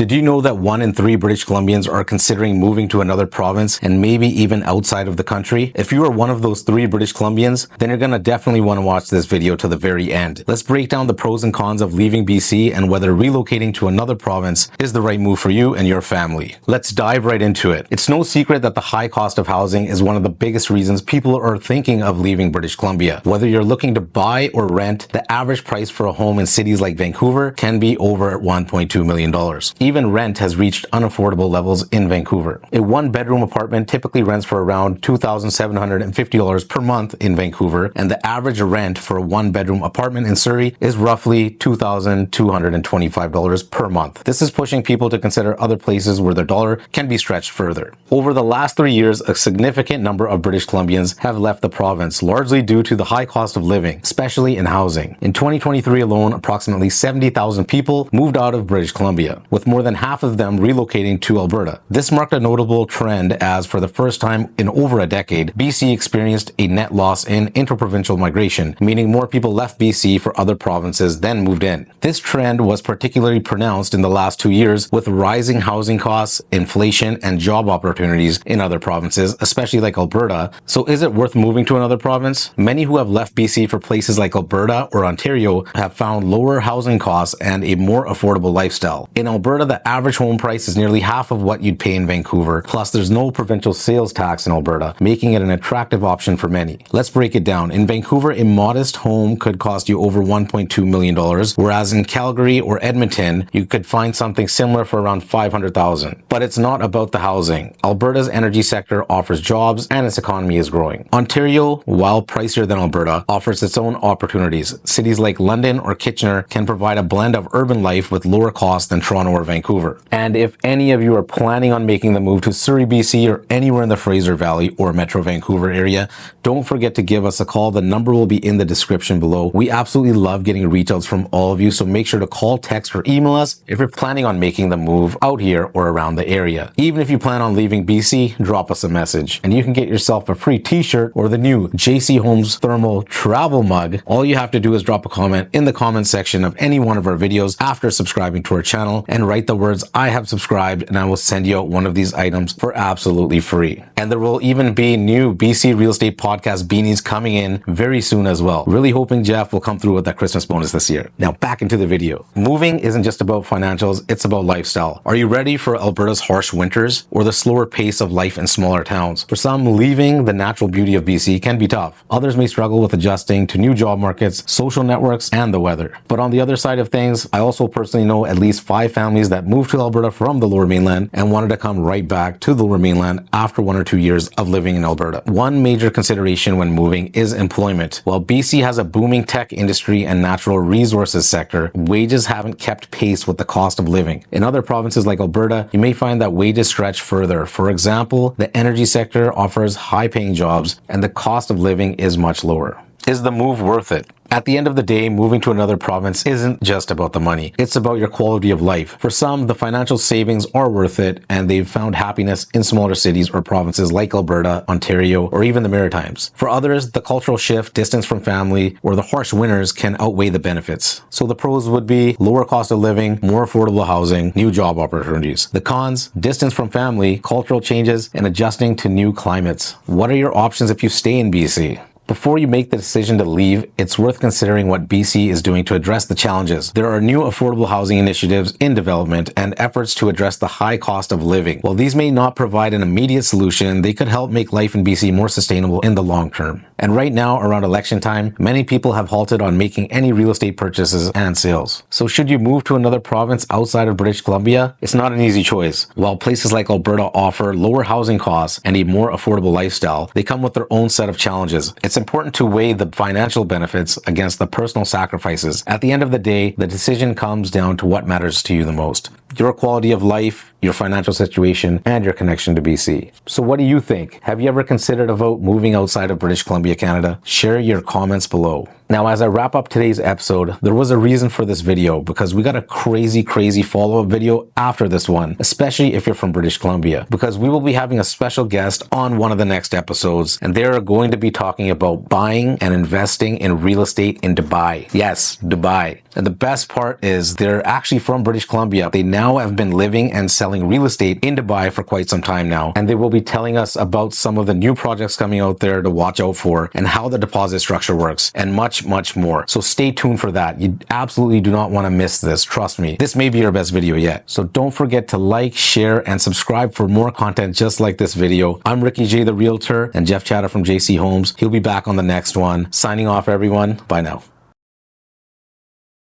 Did you know that 1 in 3 British Columbians are considering moving to another province and maybe even outside of the country? If you are one of those 3 British Columbians, then you're going to definitely want to watch this video to the very end. Let's break down the pros and cons of leaving BC and whether relocating to another province is the right move for you and your family. Let's dive right into it. It's no secret that the high cost of housing is one of the biggest reasons people are thinking of leaving British Columbia. Whether you're looking to buy or rent, the average price for a home in cities like Vancouver can be over $1.2 million. Even rent has reached unaffordable levels in Vancouver. A 1-bedroom apartment typically rents for around $2,750 per month in Vancouver, and the average rent for a 1-bedroom apartment in Surrey is roughly $2,225 per month. This is pushing people to consider other places where their dollar can be stretched further. Over the last 3 years, a significant number of British Columbians have left the province, largely due to the high cost of living, especially in housing. In 2023 alone, approximately 70,000 people moved out of British Columbia, with more than half of them relocating to Alberta. This marked a notable trend as, for the first time in over a decade, BC experienced a net loss in interprovincial migration, meaning more people left BC for other provinces than moved in. This trend was particularly pronounced in the last 2 years, with rising housing costs, inflation, and job opportunities in other provinces, especially like Alberta. So is it worth moving to another province? Many who have left BC for places like Alberta or Ontario have found lower housing costs and a more affordable lifestyle. In Alberta, the average home price is nearly half of what you'd pay in Vancouver. Plus, there's no provincial sales tax in Alberta, making it an attractive option for many. Let's break it down. In Vancouver, a modest home could cost you over $1.2 million, whereas in Calgary or Edmonton, you could find something similar for around $500,000. But it's not about the housing. Alberta's energy sector offers jobs and its economy is growing. Ontario, while pricier than Alberta, offers its own opportunities. Cities like London or Kitchener can provide a blend of urban life with lower costs than Toronto or Vancouver. And if any of you are planning on making the move to Surrey, BC, or anywhere in the Fraser Valley or Metro Vancouver area, don't forget to give us a call. The number will be in the description below. We absolutely love getting reach outs from all of you, so make sure to call, text, or email us if you're planning on making the move out here or around the area. Even if you plan on leaving BC, drop us a message and you can get yourself a free t-shirt or the new JC Homes Thermal Travel Mug. All you have to do is drop a comment in the comment section of any one of our videos after subscribing to our channel and write the words "I have subscribed," and I will send you out one of these items for absolutely free. And there will even be new BC Real Estate Podcast beanies coming in very soon as well. Really hoping Jeff will come through with that Christmas bonus this year. Now back into the video. Moving isn't just about financials, it's about lifestyle. Are you ready for Alberta's harsh winters or the slower pace of life in smaller towns? For some, leaving the natural beauty of BC can be tough. Others may struggle with adjusting to new job markets, social networks, and the weather. But on the other side of things, I also personally know at least 5 families that moved to Alberta from the Lower Mainland and wanted to come right back to the Lower Mainland after 1 or 2 years of living in Alberta. One major consideration when moving is employment. While BC has a booming tech industry and natural resources sector, wages haven't kept pace with the cost of living. In other provinces like Alberta, you may find that wages stretch further. For example, the energy sector offers high-paying jobs and the cost of living is much lower. Is the move worth it? At the end of the day, moving to another province isn't just about the money. It's about your quality of life. For some, the financial savings are worth it, and they've found happiness in smaller cities or provinces like Alberta, Ontario, or even the Maritimes. For others, the cultural shift, distance from family, or the harsh winters can outweigh the benefits. So the pros would be lower cost of living, more affordable housing, new job opportunities. The cons, distance from family, cultural changes, and adjusting to new climates. What are your options if you stay in BC? Before you make the decision to leave, it's worth considering what BC is doing to address the challenges. There are new affordable housing initiatives in development and efforts to address the high cost of living. While these may not provide an immediate solution, they could help make life in BC more sustainable in the long term. And right now, around election time, many people have halted on making any real estate purchases and sales. So should you move to another province outside of British Columbia? It's not an easy choice. While places like Alberta offer lower housing costs and a more affordable lifestyle, they come with their own set of challenges. It's important to weigh the financial benefits against the personal sacrifices. At the end of the day, the decision comes down to what matters to you the most: your quality of life, your financial situation, and your connection to BC. So what do you think? Have you ever considered about moving outside of British Columbia, Canada? Share your comments below. Now, as I wrap up today's episode, there was a reason for this video because we got a crazy follow-up video after this one, especially if you're from British Columbia, because we will be having a special guest on one of the next episodes, and they're going to be talking about buying and investing in real estate in Dubai. Yes, Dubai. And the best part is they're actually from British Columbia. They now have been living and selling real estate in Dubai for quite some time now, and they will be telling us about some of the new projects coming out there to watch out for and how the deposit structure works and much more. So stay tuned for that. You absolutely do not want to miss this. Trust me. This may be your best video yet. So don't forget to like, share, and subscribe for more content just like this video. I'm Ricky J, the Realtor, and Jeff Chatter from JC Homes. He'll be back on the next one. Signing off, everyone. Bye now.